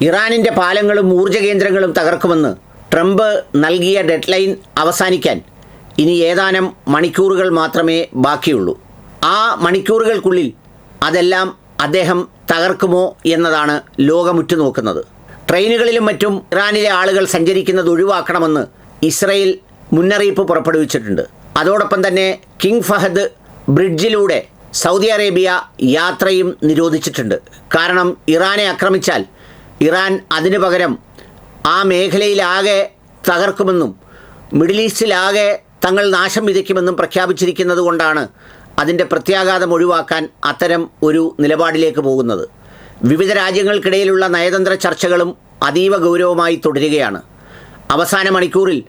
ഇറാനിൻ്റെ പാലങ്ങളും ഊർജ്ജ കേന്ദ്രങ്ങളും തകർക്കുമെന്ന് ട്രംപ് നൽകിയ ഡെഡ്ലൈൻ അവസാനിക്കാൻ ഇനി ഏതാനും മണിക്കൂറുകൾ മാത്രമേ ബാക്കിയുള്ളൂ. ആ മണിക്കൂറുകൾക്കുള്ളിൽ അതെല്ലാം അദ്ദേഹം തകർക്കുമോ എന്നതാണ് ലോകം ഉറ്റുനോക്കുന്നത്. ട്രെയിനുകളിലും മറ്റും ഇറാനിലെ ആളുകൾ സഞ്ചരിക്കുന്നത് ഒഴിവാക്കണമെന്ന് ഇസ്രയേൽ മുന്നറിയിപ്പ് പുറപ്പെടുവിച്ചിട്ടുണ്ട്. അതോടൊപ്പം തന്നെ കിങ് ഫഹദ് ബ്രിഡ്ജിലൂടെ സൗദി അറേബ്യ യാത്രയും നിരോധിച്ചിട്ടുണ്ട്. കാരണം ഇറാനെ ആക്രമിച്ചാൽ ഇറാൻ അതിനു പകരം ആ മേഖലയിലാകെ തകർക്കുമെന്നും മിഡിൽ ഈസ്റ്റിലാകെ തങ്ങൾ നാശം വിതയ്ക്കുമെന്നും പ്രഖ്യാപിച്ചിരിക്കുന്നത് കൊണ്ടാണ് അതിൻ്റെ പ്രത്യാഘാതം ഒഴിവാക്കാൻ അത്തരം ഒരു നിലപാടിലേക്ക് പോകുന്നത്. വിവിധ രാജ്യങ്ങൾക്കിടയിലുള്ള നയതന്ത്ര ചർച്ചകളും അതീവ ഗൗരവമായി തുടരുകയാണ്. അവസാന മണിക്കൂറിൽ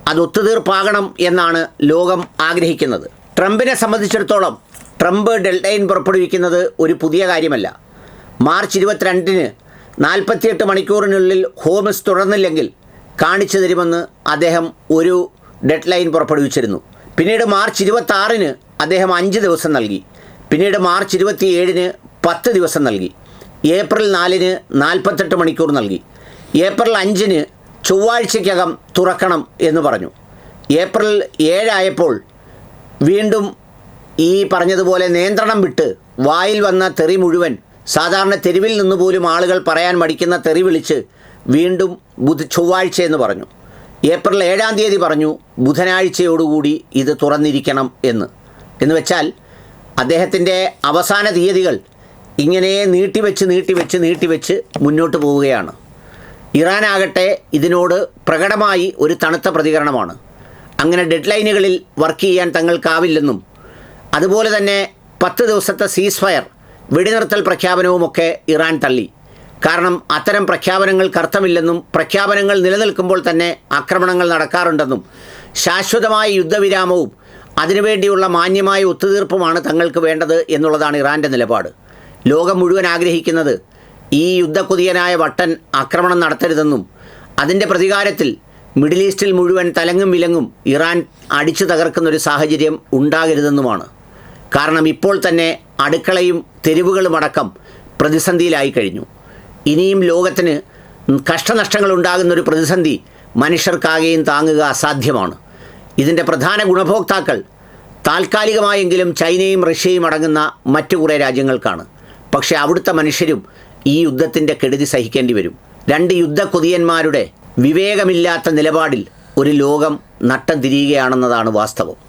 അത് ഒത്തുതീർപ്പാകണം എന്നാണ് ലോകം ആഗ്രഹിക്കുന്നത്. ട്രംപിനെ സംബന്ധിച്ചിടത്തോളം ട്രംപ് ഡെഡ്ലൈൻ പുറപ്പെടുവിക്കുന്നത് ഒരു പുതിയ കാര്യമല്ല. മാർച്ച് 22-ന് 48 മണിക്കൂറിനുള്ളിൽ ഹോമസ് തുടർന്നില്ലെങ്കിൽ കാണിച്ചു തരുമെന്ന് അദ്ദേഹം ഒരു ഡെഡ്ലൈൻ പുറപ്പെടുവിച്ചിരുന്നു. പിന്നീട് മാർച്ച് 26-ന് അദ്ദേഹം 5 ദിവസം നൽകി. പിന്നീട് മാർച്ച് 27-ന് 10 ദിവസം നൽകി. ഏപ്രിൽ 4-ന് 48 മണിക്കൂർ നൽകി. ഏപ്രിൽ 5-ന് ചൊവ്വാഴ്ചയ്ക്കകം തുറക്കണം എന്ന് പറഞ്ഞു. ഏപ്രിൽ 7 ആയപ്പോൾ വീണ്ടും ഈ പറഞ്ഞതുപോലെ നിയന്ത്രണം വിട്ട് വായിൽ വന്ന തെറി മുഴുവൻ, സാധാരണ തെരുവിൽ നിന്ന് പോലും ആളുകൾ പറയാൻ മടിക്കുന്ന തെറി വിളിച്ച് വീണ്ടും ചൊവ്വാഴ്ച എന്ന് പറഞ്ഞു. ഏപ്രിൽ 7-ാം തീയതി പറഞ്ഞു ബുധനാഴ്ചയോടുകൂടി ഇത് തുറന്നിരിക്കണം എന്ന് വെച്ചാൽ അദ്ദേഹത്തിൻ്റെ അവസാന തീയതികൾ ഇങ്ങനെ നീട്ടിവെച്ച് മുന്നോട്ട് പോവുകയാണ്. ഇറാനാകട്ടെ ഇതിനോട് പ്രകടമായി ഒരു തണുത്ത പ്രതികരണമാണ്. അങ്ങനെ ഡെഡ്ലൈനുകളിൽ വർക്ക് ചെയ്യാൻ തങ്ങൾക്കാവില്ലെന്നും അതുപോലെ തന്നെ 10 ദിവസത്തെ സീസ് ഫയർ വെടിനിർത്തൽ പ്രഖ്യാപനവുമൊക്കെ ഇറാൻ തള്ളി. കാരണം അത്തരം പ്രഖ്യാപനങ്ങൾക്ക് അർത്ഥമില്ലെന്നും പ്രഖ്യാപനങ്ങൾ നിലനിൽക്കുമ്പോൾ തന്നെ ആക്രമണങ്ങൾ നടക്കാറുണ്ടെന്നും ശാശ്വതമായ യുദ്ധവിരാമവും അതിനുവേണ്ടിയുള്ള മാന്യമായ ഒത്തുതീർപ്പുമാണ് തങ്ങൾക്ക് വേണ്ടത് എന്നുള്ളതാണ് ഇറാൻ്റെ നിലപാട്. ലോകം മുഴുവൻ ആഗ്രഹിക്കുന്നത് ഈ യുദ്ധക്കൊതിയനായ വട്ടൻ ആക്രമണം നടത്തരുതെന്നും അതിൻ്റെ പ്രതികാരത്തിൽ മിഡിൽ ഈസ്റ്റിൽ മുഴുവൻ തലങ്ങും വിലങ്ങും ഇറാൻ അടിച്ചു തകർക്കുന്നൊരു സാഹചര്യം ഉണ്ടാകരുതെന്നുമാണ്. കാരണം ഇപ്പോൾ തന്നെ അടുക്കളയും തെരുവുകളുമടക്കം പ്രതിസന്ധിയിലായി കഴിഞ്ഞു. ഇനിയും ലോകത്തിന് കഷ്ടനഷ്ടങ്ങൾ ഉണ്ടാകുന്നൊരു പ്രതിസന്ധി മനുഷ്യർക്കാകെയും താങ്ങുക അസാധ്യമാണ്. ഇതിൻ്റെ പ്രധാന ഗുണഭോക്താക്കൾ താൽക്കാലികമായെങ്കിലും ചൈനയും റഷ്യയും അടങ്ങുന്ന മറ്റു കുറേ രാജ്യങ്ങൾക്കാണ്. പക്ഷേ അവിടുത്തെ മനുഷ്യരും ഈ യുദ്ധത്തിൻ്റെ കെടുതി സഹിക്കേണ്ടി വരും. 2 യുദ്ധക്കൊതിയന്മാരുടെ വിവേകമില്ലാത്ത നിലപാടിൽ ഒരു ലോകം നട്ടം തിരിയുകയാണെന്നതാണ് വാസ്തവം.